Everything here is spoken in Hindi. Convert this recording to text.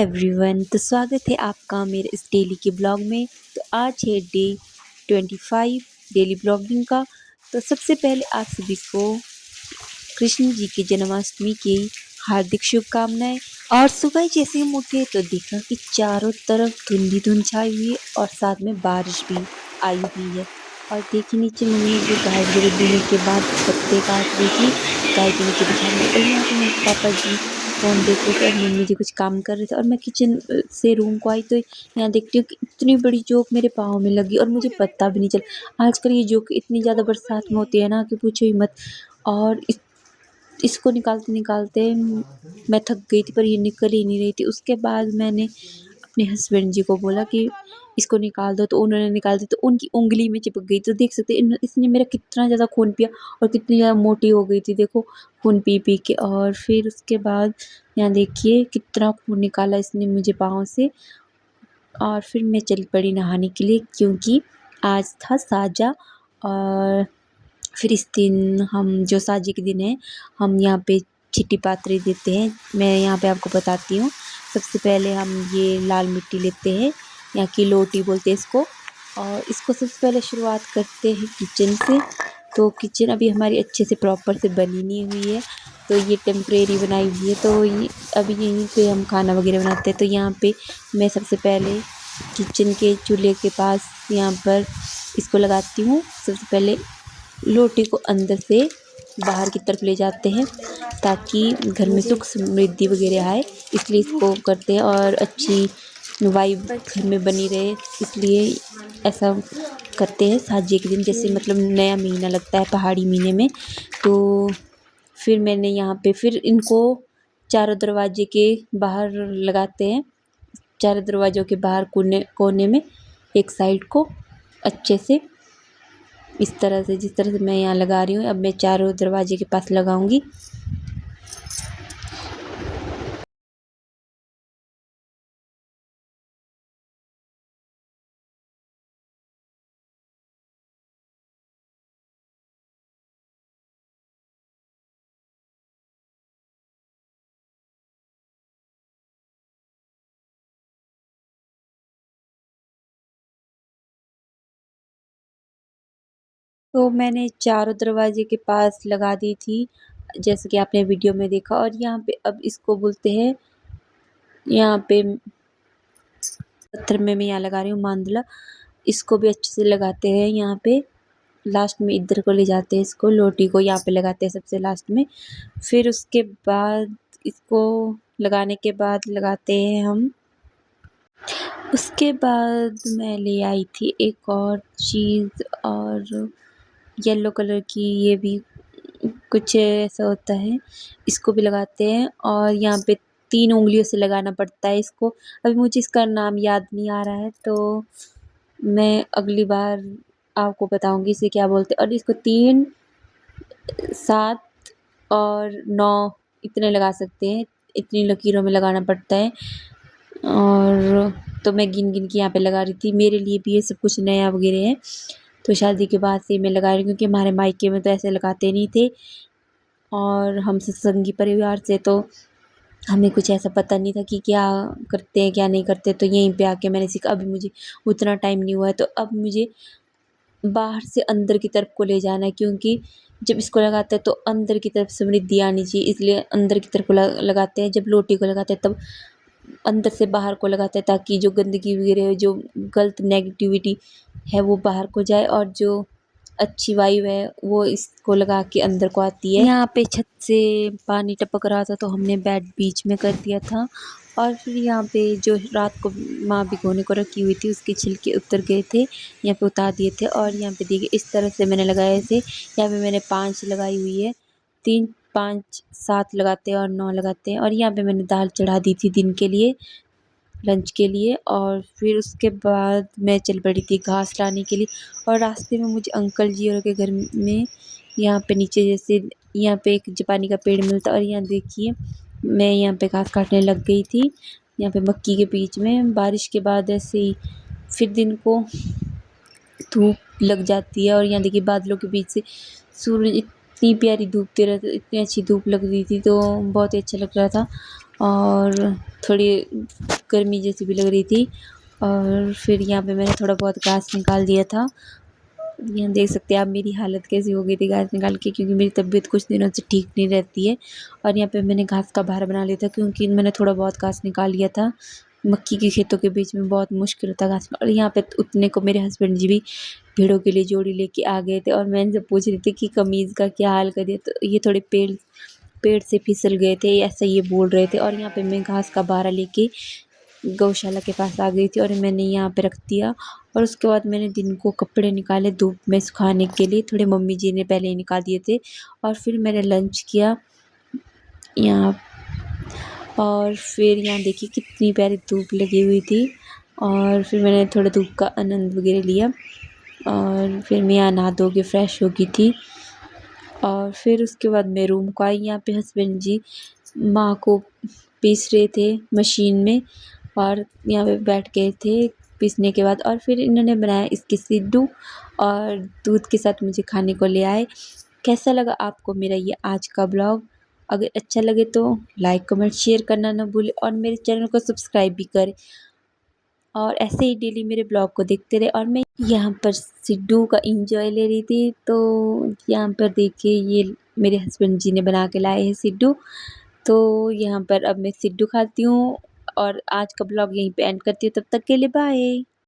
एवरीवन, तो स्वागत है आपका मेरे इस डेली के ब्लॉग में। तो आज है डे 25 डेली ब्लॉगिंग का। तो सबसे पहले आप सभी को कृष्ण जी की जन्माष्टमी की हार्दिक शुभकामनाएं। और सुबह जैसे हम उठे तो देखा कि चारों तरफ धुंधी धुंध छाई हुई है और साथ में बारिश भी आई हुई है। और देखिए नीचे मम्मी जो गाय वगैरह दूने के बाद पत्ते काट रही थी, गाय के नीचे बिछा रही थी। और यहाँ पे मेरे पापा जी फ़ोन देख रहे थे और मम्मी जी कुछ काम कर रहे थे। और मैं किचन से रूम को आई तो यहाँ देखती हूँ कि इतनी बड़ी जोंक मेरे पाँव में लगी और मुझे पता भी नहीं चला। आजकल ये जोंक इतनी ज़्यादा बरसात में होती है ना कि पूछो ही मत। और इसको निकालते निकालते मैं थक गई थी, पर ये निकल ही नहीं रही थी। उसके बाद मैंने अपने हस्बैंड जी को बोला कि इसको निकाल दो, तो उन्होंने निकाल दी तो उनकी उंगली में चिपक गई। तो देख सकते हैं इसने मेरा कितना ज़्यादा खून पिया और कितनी ज़्यादा मोटी हो गई थी, देखो खून पी पी के। और फिर उसके बाद यहाँ देखिए कितना खून निकाला इसने मुझे पाँव से। और फिर मैं चल पड़ी नहाने के लिए, क्योंकि आज था साजा। और फिर इस दिन हम जो साजे के दिन है, हम यहाँ पे चिट्टी पात्री देते हैं। मैं यहाँ पे आपको बताती हूँ। सबसे पहले हम ये लाल मिट्टी लेते हैं, यहाँ की लोटी बोलते हैं इसको। और इसको सबसे पहले शुरुआत करते हैं किचन से। तो किचन अभी हमारी अच्छे से प्रॉपर से बनी नहीं हुई है, तो ये टेम्परेरी बनाई हुई है। तो ये अभी यहीं पे हम खाना वगैरह बनाते हैं। तो यहाँ पे मैं सबसे पहले किचन के चूल्हे के पास यहाँ पर इसको लगाती हूँ। सबसे पहले लोटे को अंदर से बाहर की तरफ ले जाते हैं, ताकि घर में सुख समृद्धि वगैरह आए, इसलिए इसको करते हैं। और अच्छी वाइब घर में बनी रहे, इसलिए ऐसा करते हैं साजे के दिन। जैसे मतलब नया महीना लगता है पहाड़ी महीने में। तो फिर मैंने यहाँ पे फिर इनको चारों दरवाजे के बाहर लगाते हैं, चारों दरवाज़ों के बाहर कोने कोने में एक साइड को अच्छे से इस तरह से, जिस तरह से मैं यहाँ लगा रही हूँ। अब मैं चारों दरवाजे के पास लगाऊंगी। तो मैंने चारों दरवाजे के पास लगा दी थी, जैसे कि आपने वीडियो में देखा। और यहाँ पे अब इसको बोलते हैं, यहाँ पे पत्थर में मैं यहाँ लगा रही हूँ मांदला। इसको भी अच्छे से लगाते हैं। यहाँ पे लास्ट में इधर को ले जाते हैं, इसको लोटी को यहाँ पे लगाते हैं सबसे लास्ट में। फिर उसके बाद इसको लगाने के बाद लगाते हैं हम। उसके बाद मैं ले आई थी एक और चीज़, और येलो कलर की, ये भी कुछ ऐसा होता है, इसको भी लगाते हैं। और यहाँ पे 3 उँगलियों से लगाना पड़ता है इसको। अभी मुझे इसका नाम याद नहीं आ रहा है, तो मैं अगली बार आपको बताऊंगी इसे क्या बोलते हैं। और इसको 3, 7 और 9 इतने लगा सकते हैं, इतनी लकीरों में लगाना पड़ता है। और तो मैं गिन गिन के यहाँ पे लगा रही थी। मेरे लिए भी ये सब कुछ नया वगैरह है, तो शादी के बाद से मैं लगा रही हूँ, क्योंकि हमारे मायके में तो ऐसे लगाते नहीं थे। और हम सत्संगी परिवार से, तो हमें कुछ ऐसा पता नहीं था कि क्या करते हैं क्या नहीं करते। तो यहीं पे आके मैंने सीखा। अभी मुझे उतना टाइम नहीं हुआ है, तो अब मुझे बाहर से अंदर की तरफ को ले जाना है, क्योंकि जब इसको लगाते हैं तो अंदर की तरफ समृद्धि आनी चाहिए, इसलिए अंदर की तरफ को लगाते हैं। जब लोटी को लगाते हैं तब अंदर से बाहर को लगाते हैं, ताकि जो गंदगी वगैरह, जो गलत नेगेटिविटी है वो बाहर को जाए, और जो अच्छी वायु है वो इसको लगा के अंदर को आती है। यहाँ पे छत से पानी टपक रहा था, तो हमने बेड बीच में कर दिया था। और फिर यहाँ पे जो रात को माँ भिगोने को रखी हुई थी, उसके छिलके उतर गए थे, यहाँ पे उतार दिए थे। और यहाँ पे देखिए इस तरह से मैंने लगाए थे। यहाँ पे मैंने 5 लगाई हुई है, 3, 5, 7 लगाते हैं और 9 लगाते हैं। और यहाँ पे मैंने दाल चढ़ा दी थी दिन के लिए, लंच के लिए। और फिर उसके बाद मैं चल पड़ी थी घास लाने के लिए। और रास्ते में मुझे अंकल जी और के घर में यहाँ पे नीचे, जैसे यहाँ पे एक जापानी का पेड़ मिलता, और यहाँ देखिए मैं यहाँ पे घास काटने लग गई थी, यहाँ पे मक्की के बीच में। बारिश के बाद ऐसे ही फिर दिन को धूप लग जाती है, और यहाँ देखिए बादलों के बीच से सूरज, इतनी प्यारी धूप दे रहा था, इतनी अच्छी धूप लग रही थी, तो बहुत ही अच्छा लग रहा था। और थोड़ी गर्मी जैसी भी लग रही थी। और फिर यहाँ पे मैंने थोड़ा बहुत घास निकाल दिया था। यहाँ देख सकते हैं आप मेरी हालत कैसी हो गई थी घास निकाल के, क्योंकि मेरी तबीयत कुछ दिनों से ठीक नहीं रहती है। और यहाँ पे मैंने घास का भार बना लिया था, क्योंकि मैंने थोड़ा बहुत घास निकाल लिया था। मक्की के खेतों के बीच में बहुत मुश्किल होता है घास। और यहाँ पे उतने को मेरे हस्बैंड जी भी भेड़ों के लिए जोड़ी लेके आ गए थे, और मैं इनसे पूछ रही थी कि कमीज़ का क्या हाल कर दिया, तो ये थोड़े पेड़ से फिसल गए थे, ऐसा ये बोल रहे थे। और यहाँ पे मैं घास का बारा लेके गौशाला के पास आ गई थी, और मैंने यहाँ पे रख दिया। और उसके बाद मैंने दिन को कपड़े निकाले धूप में सुखाने के लिए, थोड़े मम्मी जी ने पहले ही निकाल दिए थे। और फिर मैंने लंच किया यहाँ। और फिर यहाँ देखिए कितनी प्यारी धूप लगी हुई थी। और फिर मैंने थोड़ा धूप का आनंद वगैरह लिया। और फिर मैं यहाँ नहा धो के फ्रेश हो गई थी। और फिर उसके बाद मैं रूम को आई। यहाँ पे हस्बैंड जी माँ को पीस रहे थे मशीन में, और यहाँ पे बैठ गए थे पीसने के बाद। और फिर इन्होंने बनाया इसके सिड्डू, और दूध के साथ मुझे खाने को ले आए। कैसा लगा आपको मेरा ये आज का ब्लॉग? अगर अच्छा लगे तो लाइक कमेंट शेयर करना ना भूलें, और मेरे चैनल को सब्सक्राइब भी करें। और ऐसे ही डेली मेरे ब्लॉग को देखते रहे। और मैं यहाँ पर सिड्डू का इंजॉय ले रही थी। तो यहाँ पर देखिए ये मेरे हस्बैंड जी ने बना के लाए हैं सिड्डू। तो यहाँ पर अब मैं सिड्डू खाती हूँ, और आज का ब्लॉग यहीं पे एंड करती हूँ। तब तक के लिए बाय।